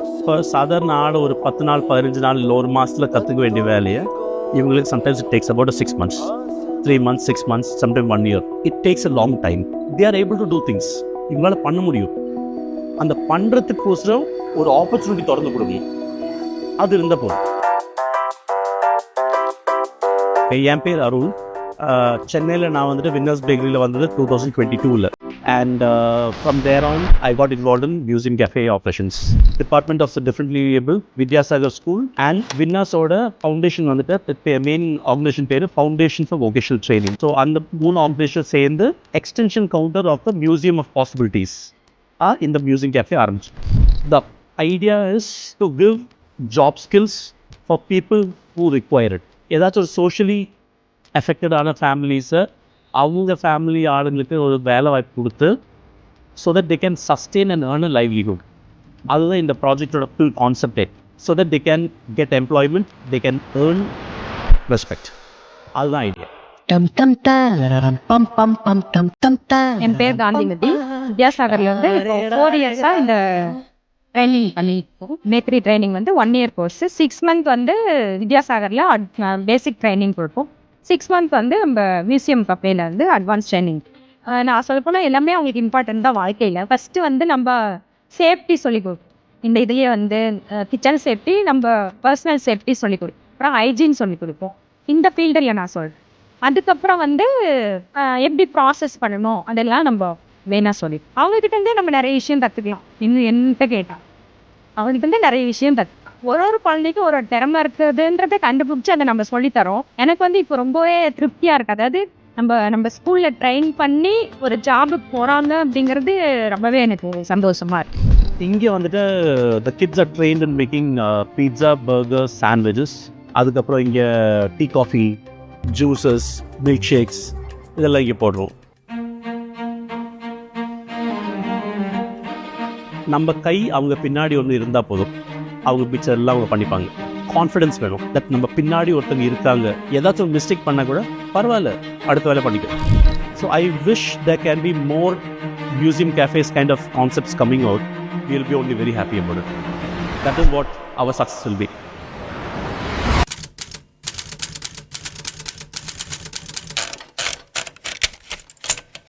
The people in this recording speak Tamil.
இப்போ சாதாரண ஆள் ஒரு 10 நாள் 15 நாள் இல்லை ஒரு மாதத்தில் கற்றுக்க வேண்டிய வேலையை இவங்களுக்கு sometimes it takes about 6 months, 3 months, 6 months, sometime 1 year. It takes a long time. They are able to do things. இவங்களால பண்ண முடியும். அந்த பண்ணுறதுக்கோசரம் ஒரு ஆப்பர்ச்சுனிட்டி திறந்து கொடுங்க, அது இருந்த போதும். என் பேர் அருண். சென்னையில் நான் வந்துட்டு வின்னர்ஸ் பேக்கரியில் வந்தது 2022. And from there on, I got involved in museum cafe operations. Department of the Differently Able, Vidyasagar School, and Vinnas oda foundation வந்துட்டு main organization பேரு Foundation for Vocational Training. So அந்த மூணு ஆர்கனைசேஷன் சேர்ந்து extension counter of the Museum of Possibilities in the museum cafe ஆரம்பிச்சு. The idea is to give job skills for people who require it. ஏதாச்சும் ஒரு socially affected ஆன ஃபேமிலிஸை அவங்க ஃபேமிலி ஆளுங்களுக்கு ஒரு வேலை வாய்ப்பு கொடுத்து so that they can sustain and earn a livelihood. அதுதான் இந்த ப்ராஜெக்டோட ஃபுல் கான்செப்டே. So that they can get employment, they can earn respect. அதுதான் ஐடியா. என் பேர் காந்திமதி. வித்யாசாகர்ல வந்து 4 இயர்ஸா இந்த ட்ரைனிங் பண்ணியிருக்கோம். மேக்கரி ட்ரைனிங் வந்து 1 year கோர்ஸ். 6 month வந்து வித்யாசாகர்ல பேசிக் ட்ரைனிங் கொடுப்போம். 6 month வந்து நம்ம மியூசியம் கஃபேல வந்து அட்வான்ஸ் ட்ரைனிங். நான் சொல்ல போனால் எல்லாமே அவங்களுக்கு இம்பார்ட்டன்ட் தான் வாழ்க்கையில். ஃபஸ்ட்டு வந்து நம்ம சேஃப்டி சொல்லிக் கொடுப்போம். இந்த இதையே வந்து கிச்சன் சேஃப்டி, நம்ம பர்சனல் சேஃப்டி சொல்லிக் கொடுப்போம். அப்புறம் ஹைஜீன் சொல்லிக் கொடுப்போம். இந்த ஃபீல்டில் நான் சொல்கிறேன். அதுக்கப்புறம் வந்து எப்படி ப்ராசஸ் பண்ணணும் அதெல்லாம் நம்ம வேணா சொல்லி அவங்கக்கிட்டேருந்தே நம்ம நிறைய விஷயம் கற்றுக்கலாம். இன்னும் என்கிட்ட கேட்டால் அவங்கக்கிட்டே நிறைய விஷயம் கற்றுக்கலாம். ஒரு குழந்தைக்கும் ஒரு திறமை இருக்குதுன்றதை கண்டுபிடிச்சி அதை நம்ம சொல்லித்தரோம். எனக்கு வந்து இப்போ ரொம்பவே திருப்தியாக இருக்குது. அதாவது நம்ம ஸ்கூலில் ட்ரெயின் பண்ணி ஒரு ஜாபுக்கு போகிறாங்க அப்படிங்கிறது ரொம்பவே எனக்கு சந்தோஷமாக இருக்குது. இங்கே வந்துட்டு the kids are trained in making pizza, burger, sandwiches. அதுக்கப்புறம் இங்கே tea, coffee, juices, milk shakes இதெல்லாம் இங்கே போடுறோம். நம்ம கை அவங்க பின்னாடி ஒன்று இருந்தால் போதும், அவங்க பிக்சர் எல்லாம் அவங்க பண்ணிப்பாங்க. கான்ஃபிடென்ஸ் வேணும். தட் நம்ம பின்னாடி ஒருத்தங்க இருக்காங்க, ஏதாச்சும் மிஸ்டேக் பண்ணால் கூட பரவாயில்ல, அடுத்த வேலை பண்ணிக்கலாம். So I wish there can be more museum cafes kind of concepts coming out. We will be only very happy about it. That is what our success will be.